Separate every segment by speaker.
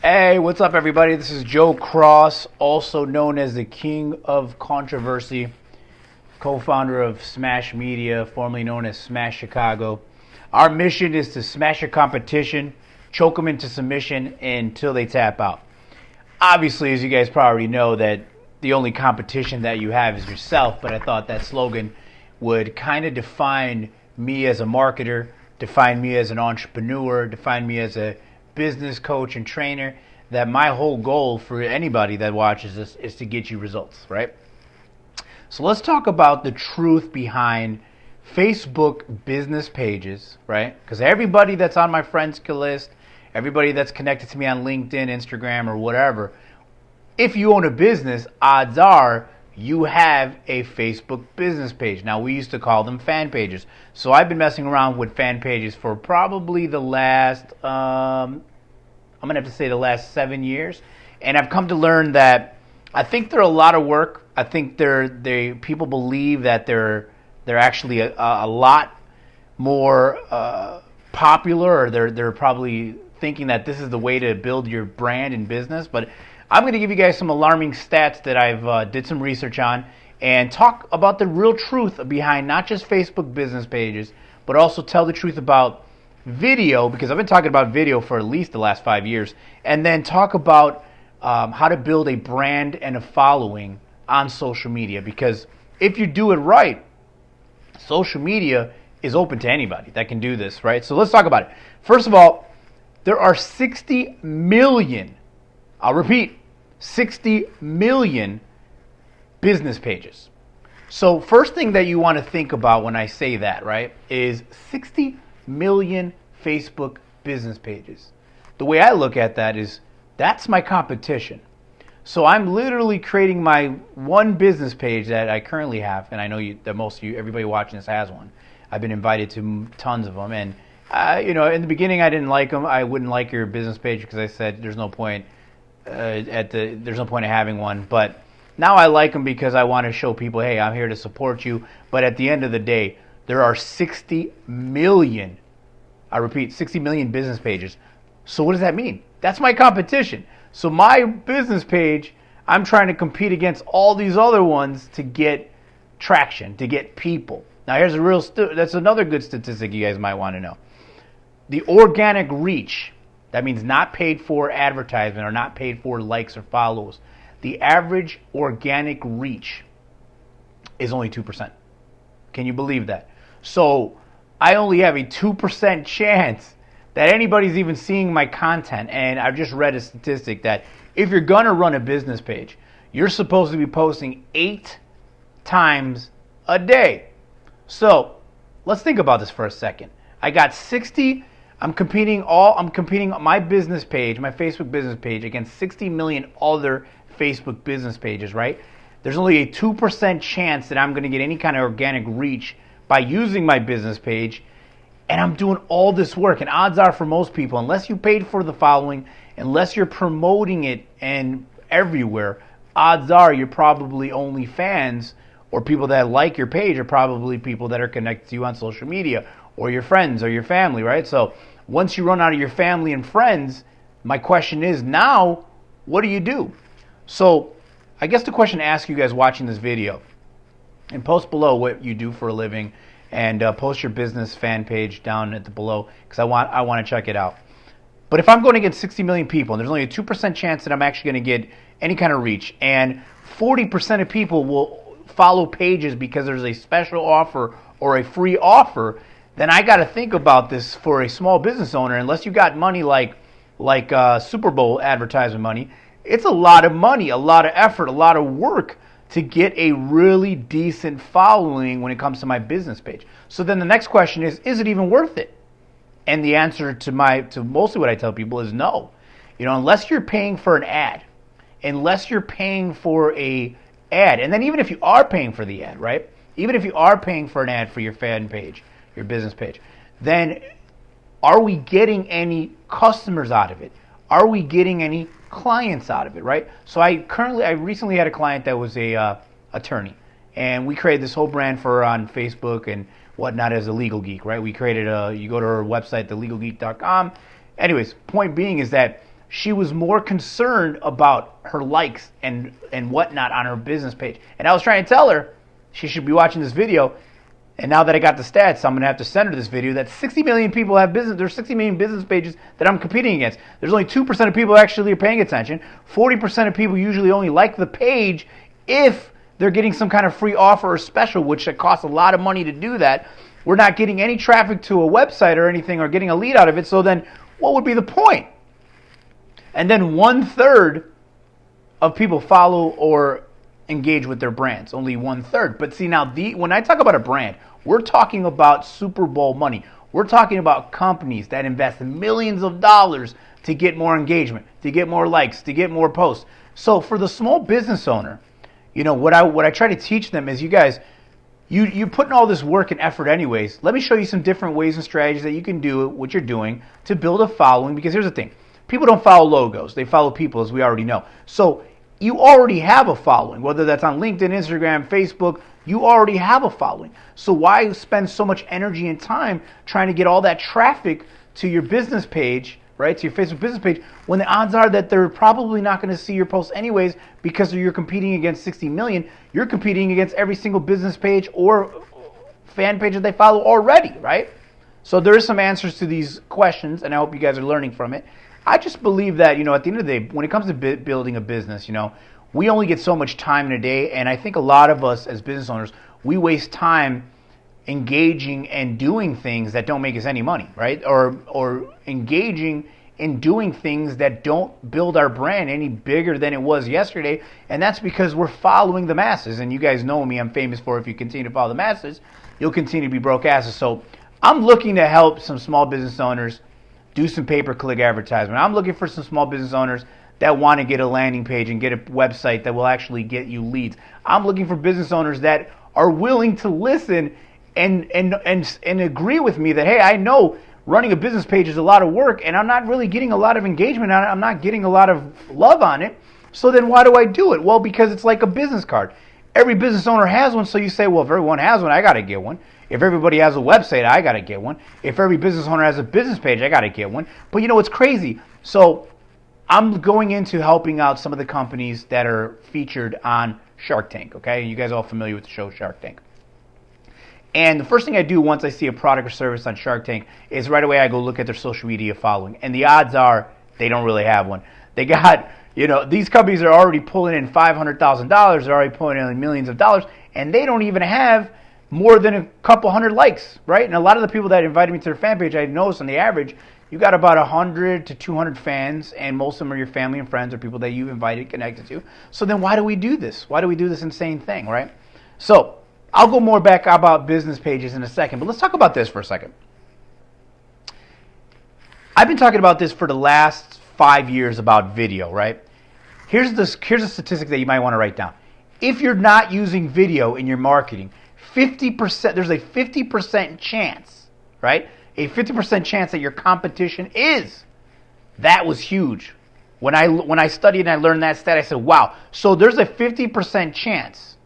Speaker 1: Hey, what's up, everybody? This is Joe Cross, also known as the King of Controversy, co-founder of Smash Media, formerly known as Smash Chicago. Our mission is to smash your competition, choke them into submission until they tap out. Obviously, as you guys probably know, that the only competition that you have is yourself, but I thought that slogan would kind of define me as a marketer, define me as an entrepreneur, define me as a business coach and trainer, that my whole goal for anybody that watches this is to get you results, right? So let's talk about the truth behind Facebook business pages, right? Because everybody that's on my friends list, everybody that's connected to me on LinkedIn, Instagram, or whatever, if you own a business, odds are you have a Facebook business page. Now, we used to call them fan pages. So I've been messing around with fan pages for probably the last, I'm going to have to say the last 7 years. And I've come to learn that I think they're a lot of work. I think people believe that they're actually a lot more popular, or they're probably thinking that this is the way to build your brand and business. But I'm going to give you guys some alarming stats that I've did some research on and talk about the real truth behind not just Facebook business pages, but also tell the truth about video, because I've been talking about video for at least the last 5 years, and then talk about how to build a brand and a following on social media. Because if you do it right, social media is open to anybody that can do this, right? So let's talk about it. First of all, there are 60 million, I'll repeat, 60 million business pages. So first thing that you want to think about when I say that, right, is 60 million Facebook business pages. The way I look at that is that's my competition. So I'm literally creating my one business page that I currently have, and I know that most of you, everybody watching this has one. I've been invited to tons of them, and in the beginning I didn't like them. I wouldn't like your business page because I said there's no point there's no point in having one. But now I like them because I want to show people, hey, I'm here to support you. But at the end of the day, there are 60 million, I repeat, 60 million business pages. So what does that mean? That's my competition. So my business page, I'm trying to compete against all these other ones to get traction, to get people. Now here's that's another good statistic you guys might want to know. The organic reach, that means not paid for advertisement or not paid for likes or follows. The average organic reach is only 2%. Can you believe that? So I only have a 2% chance that anybody's even seeing my content. And I've just read a statistic that if you're going to run a business page, you're supposed to be posting 8 times a day. So let's think about this for a second. I got 60. I'm competing my business page, my Facebook business page, against 60 million other Facebook business pages, right? There's only a 2% chance that I'm going to get any kind of organic reach by using my business page, and I'm doing all this work. And odds are, for most people, unless you paid for the following, unless you're promoting it and everywhere, odds are you're probably only fans, or people that like your page are probably people that are connected to you on social media, or your friends or your family, right? So once you run out of your family and friends, my question is, now, what do you do? So I guess the question to ask you guys watching this video, and post below what you do for a living, and post your business fan page down at the below, because I want to check it out. But if I'm going to get 60 million people, and there's only a 2% chance that I'm actually going to get any kind of reach, and 40% of people will follow pages because there's a special offer or a free offer, then I got to think about this for a small business owner. Unless you got money like Super Bowl advertisement money, it's a lot of money, a lot of effort, a lot of work to get a really decent following when it comes to my business page. So then the next question is it even worth it? And the answer to mostly what I tell people is no. Unless you're paying for an ad, unless you're paying for a ad, and then even if you are paying for the ad, right? Even if you are paying for an ad for your fan page, your business page, then are we getting any customers out of it? Are we getting any clients out of it, right? So I recently had a client that was a attorney, and we created this whole brand for her on Facebook and whatnot as a legal geek, right? We created you go to our website, thelegalgeek.com. Anyways, point being is that she was more concerned about her likes and whatnot on her business page. And I was trying to tell her she should be watching this video. And now that I got the stats, I'm going to have to send her this video that 60 million people have business. There's 60 million business pages that I'm competing against. There's only 2% of people actually are paying attention. 40% of people usually only like the page if they're getting some kind of free offer or special, which costs a lot of money to do that. We're not getting any traffic to a website or anything or getting a lead out of it. So then what would be the point? And then 1/3 of people follow or engage with their brands. Only 1/3. But see, now when I talk about a brand, we're talking about Super Bowl money. We're talking about companies that invest millions of dollars to get more engagement, to get more likes, to get more posts. So for the small business owner, what I try to teach them is, you guys, you put in all this work and effort anyways. Let me show you some different ways and strategies that you can do what you're doing to build a following. Because here's the thing. People don't follow logos. They follow people, as we already know. So you already have a following, whether that's on LinkedIn, Instagram, Facebook. You already have a following. So why spend so much energy and time trying to get all that traffic to your business page, right, to your Facebook business page, when the odds are that they're probably not going to see your posts anyways because you're competing against 60 million. You're competing against every single business page or fan page that they follow already, right? So there is some answers to these questions, and I hope you guys are learning from it. I just believe that, at the end of the day, when it comes to building a business, we only get so much time in a day, and I think a lot of us as business owners, we waste time engaging and doing things that don't make us any money, right? Or engaging in doing things that don't build our brand any bigger than it was yesterday, and that's because we're following the masses. And you guys know me, I'm famous for, if you continue to follow the masses, you'll continue to be broke asses. So I'm looking to help some small business owners do some pay-per-click advertisement. I'm looking for some small business owners that want to get a landing page and get a website that will actually get you leads. I'm looking for business owners that are willing to listen and agree with me that, hey, I know running a business page is a lot of work and I'm not really getting a lot of engagement on it. I'm not getting a lot of love on it. So then why do I do it? Well, because it's like a business card. Every business owner has one, so you say, well, if everyone has one, I got to get one. If everybody has a website, I got to get one. If every business owner has a business page, I got to get one. But it's crazy. So I'm going into helping out some of the companies that are featured on Shark Tank, okay? You guys are all familiar with the show Shark Tank. And the first thing I do once I see a product or service on Shark Tank is right away I go look at their social media following. And the odds are they don't really have one. They got, these companies are already pulling in $500,000. They're already pulling in millions of dollars. And they don't even have more than a couple hundred likes, right? And a lot of the people that invited me to their fan page, I noticed on the average, you got about 100 to 200 fans, and most of them are your family and friends or people that you've invited, connected to. So then why do we do this? Why do we do this insane thing, right? So I'll go more back about business pages in a second, but let's talk about this for a second. I've been talking about this for the last 5 years about video, right? Here's a statistic that you might want to write down. If you're not using video in your marketing, 50%, there's a 50% chance, right? A 50% chance that your competition is. That was huge. When I studied and I learned that stat, I said, wow. So there's a 50% chance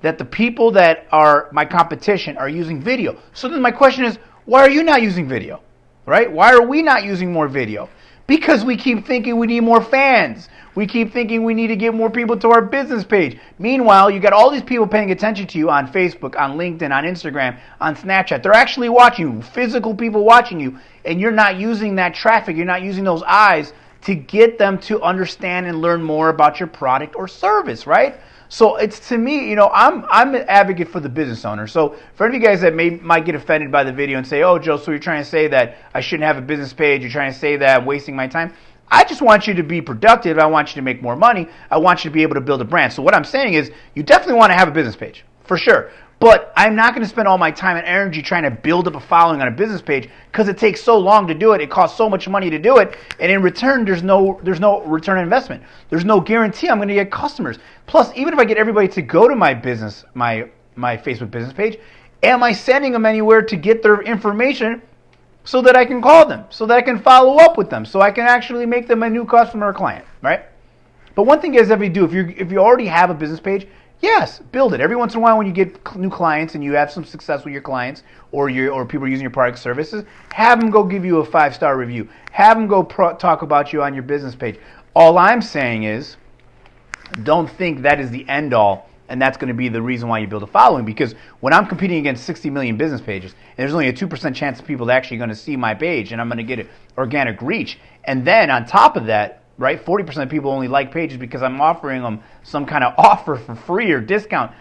Speaker 1: that the people that are my competition are using video. So then my question is, why are you not using video, right? Why are we not using more video? Because we keep thinking we need more fans. We keep thinking we need to get more people to our business page. Meanwhile, you got all these people paying attention to you on Facebook, on LinkedIn, on Instagram, on Snapchat. They're actually watching you, physical people watching you, and you're not using that traffic. You're not using those eyes to get them to understand and learn more about your product or service, right? So it's, to me, I'm an advocate for the business owner. So for any of you guys that might get offended by the video and say, oh, Joe, so you're trying to say that I shouldn't have a business page. You're trying to say that I'm wasting my time. I just want you to be productive. I want you to make more money. I want you to be able to build a brand. So what I'm saying is you definitely want to have a business page, for sure. But I'm not going to spend all my time and energy trying to build up a following on a business page because it takes so long to do it. It costs so much money to do it. And in return, there's no return on investment. There's no guarantee I'm going to get customers. Plus, even if I get everybody to go to my business, my Facebook business page, am I sending them anywhere to get their information so that I can call them, so that I can follow up with them, so I can actually make them a new customer or client, right? But one thing you guys have to do, if you already have a business page, Yes, build it. Every once in a while when you get new clients and you have some success with your clients or people are using your product services, have them go give you a 5-star review. Have them go talk about you on your business page. All I'm saying is don't think that is the end all and that's going to be the reason why you build a following, because when I'm competing against 60 million business pages, and there's only a 2% chance of people actually going to see my page and I'm going to get an organic reach. And then on top of that, right, 40% of people only like pages because I'm offering them some kind of offer for free or discount.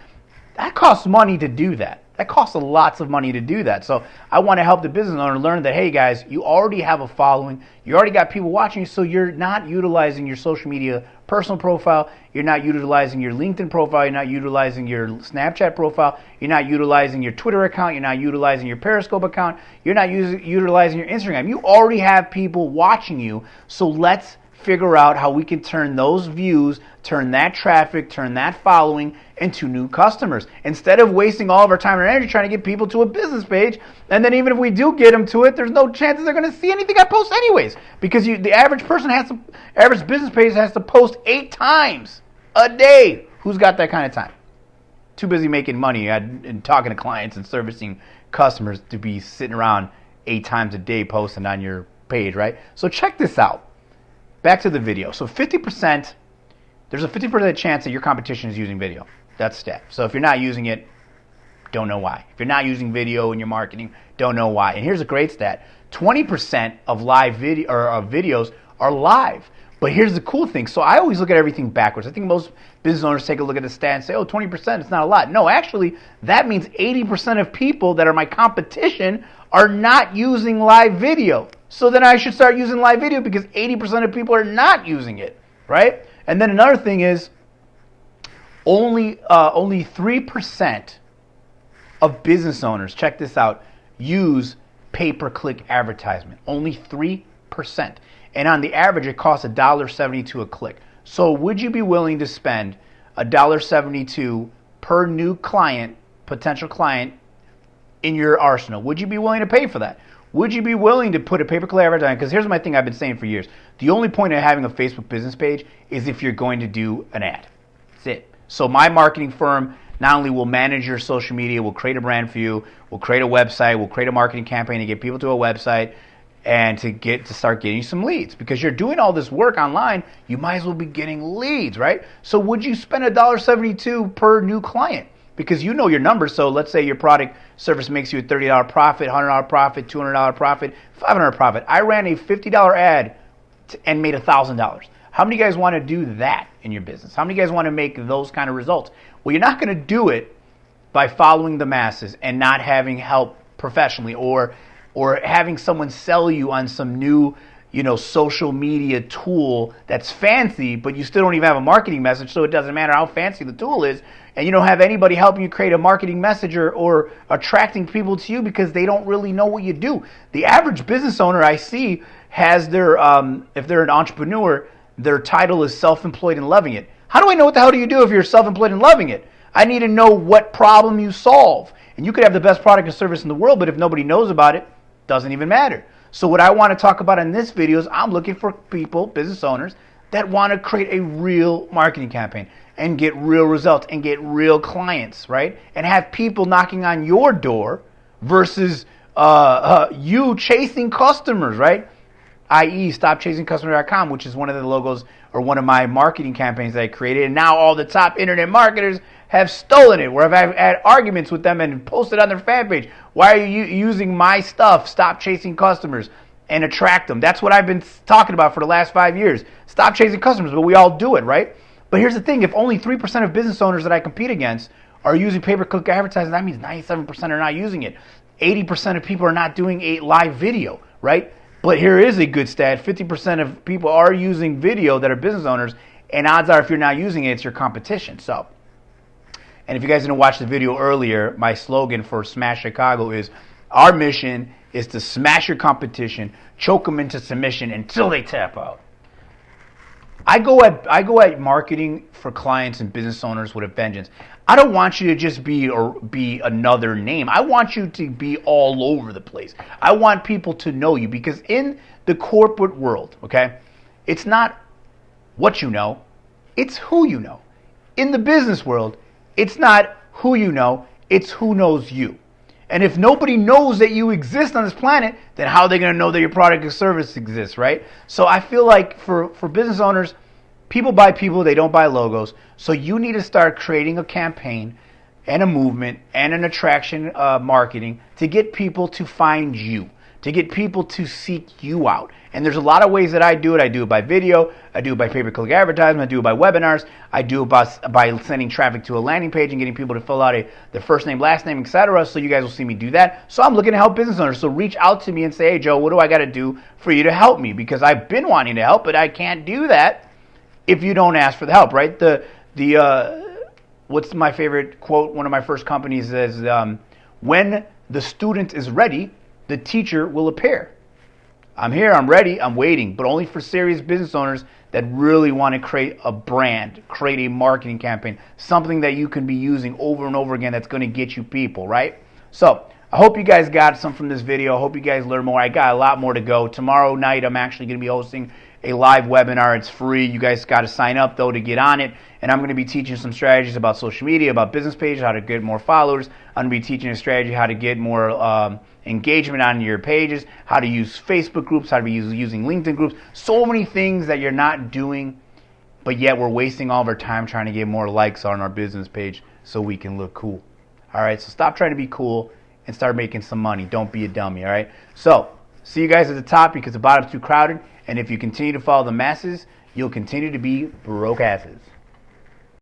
Speaker 1: That costs money to do that. That costs lots of money to do that. So I want to help the business owner learn that, hey guys, you already have a following. You already got people watching you, so you're not utilizing your social media personal profile. You're not utilizing your LinkedIn profile. You're not utilizing your Snapchat profile. You're not utilizing your Twitter account. You're not utilizing your Periscope account. You're not utilizing your Instagram. You already have people watching you, so let's figure out how we can turn those views, turn that traffic, turn that following into new customers. Instead of wasting all of our time and energy trying to get people to a business page, and then even if we do get them to it, there's no chances they're going to see anything I post anyways. Because the average business page has to post 8 times a day. Who's got that kind of time? Too busy making money and talking to clients and servicing customers to be sitting around 8 times a day posting on your page, right? So check this out. Back to the video. So 50%, there's a 50% chance that your competition is using video. That's stat. So if you're not using it, don't know why. If you're not using video in your marketing, don't know why. And here's a great stat. 20% of live video or of videos are live. But here's the cool thing. So I always look at everything backwards. I think most business owners take a look at the stat and say, oh, 20%, it's not a lot. No, actually, that means 80% of people that are my competition are not using live video. So then I should start using live video because 80% of people are not using it, right? And then another thing is only 3% of business owners, check this out, use pay-per-click advertisement. Only 3%. And on the average, it costs $1.72 a click. So would you be willing to spend $1.72 per new client, potential client, in your arsenal? Would you be willing to pay for that? Would you be willing to put a pay-per-click advertising? Because here's my thing I've been saying for years. The only point of having a Facebook business page is if you're going to do an ad. That's it. So my marketing firm not only will manage your social media, will create a brand for you, will create a website, will create a marketing campaign to get people to a website and to start getting you some leads. Because you're doing all this work online, you might as well be getting leads, right? So would you spend $1.72 per new client? Because you know your numbers. So let's say your product service makes you a $30 profit, $100 profit, $200 profit, $500 profit. I ran a $50 ad and made $1,000. How many of you guys want to do that in your business? How many of you guys want to make those kind of results? Well, you're not going to do it by following the masses and not having help professionally or having someone sell you on some new, social media tool that's fancy, but you still don't even have a marketing message, so it doesn't matter how fancy the tool is, and you don't have anybody helping you create a marketing message or attracting people to you because they don't really know what you do. The average business owner I see has their, if they're an entrepreneur, their title is self-employed and loving it. How do I know what the hell do you do if you're self-employed and loving it? I need to know what problem you solve. And you could have the best product or service in the world, but if nobody knows about it, doesn't even matter. So what I want to talk about in this video is I'm looking for people, business owners, that want to create a real marketing campaign and get real results and get real clients, right? And have people knocking on your door versus you chasing customers, right? i.e. stopchasingcustomers.com, which is one of the logos or one of my marketing campaigns that I created. And now all the top internet marketers have stolen it, where I've had arguments with them and posted on their fan page. Why are you using my stuff? Stop chasing customers and attract them. That's what I've been talking about for the last 5 years. Stop chasing customers, but we all do it, right? But here's the thing. If only 3% of business owners that I compete against are using pay-per-click advertising, that means 97% are not using it. 80% of people are not doing a live video, right? But here is a good stat. 50% of people are using video that are business owners, and odds are if you're not using it, it's your competition. So, and if you guys didn't watch the video earlier, my slogan for Smash Chicago is, our mission is to smash your competition, choke them into submission until they tap out. I go at marketing for clients and business owners with a vengeance. I don't want you to just be another name. I want you to be all over the place. I want people to know you, because in the corporate world, okay, it's not what you know, it's who you know. In the business world, It's not who you know, it's who knows you. And if nobody knows that you exist on this planet, then how are they going to know that your product or service exists, right? So I feel like for business owners, people buy people, they don't buy logos. So you need to start creating a campaign and a movement and an attraction marketing to get people to find you, to get people to seek you out. And there's a lot of ways that I do it. I do it by video, I do it by pay-per-click advertisement, I do it by webinars, I do it by sending traffic to a landing page and getting people to fill out their first name, last name, etc. So you guys will see me do that. So I'm looking to help business owners. So reach out to me and say, hey Joe, what do I got to do for you to help me? Because I've been wanting to help, but I can't do that if you don't ask for the help, right? What's my favorite quote? One of my first companies says, when the student is ready, the teacher will appear. I'm here, I'm ready, I'm waiting, but only for serious business owners that really want to create a brand, create a marketing campaign, something that you can be using over and over again that's going to get you people, right? So I hope you guys got some from this video. I hope you guys learn more. I got a lot more to go. Tomorrow night, I'm actually going to be hosting a live webinar. It's free. You guys got to sign up, though, to get on it. And I'm going to be teaching some strategies about social media, about business pages, how to get more followers. I'm going to be teaching a strategy how to get more engagement on your pages, how to use Facebook groups, how to be using LinkedIn groups. So many things that you're not doing, but yet we're wasting all of our time trying to get more likes on our business page so we can look cool. All right, so stop trying to be cool and start making some money. Don't be a dummy, all right? So see you guys at the top because the bottom's too crowded. And if you continue to follow the masses, you'll continue to be broke asses.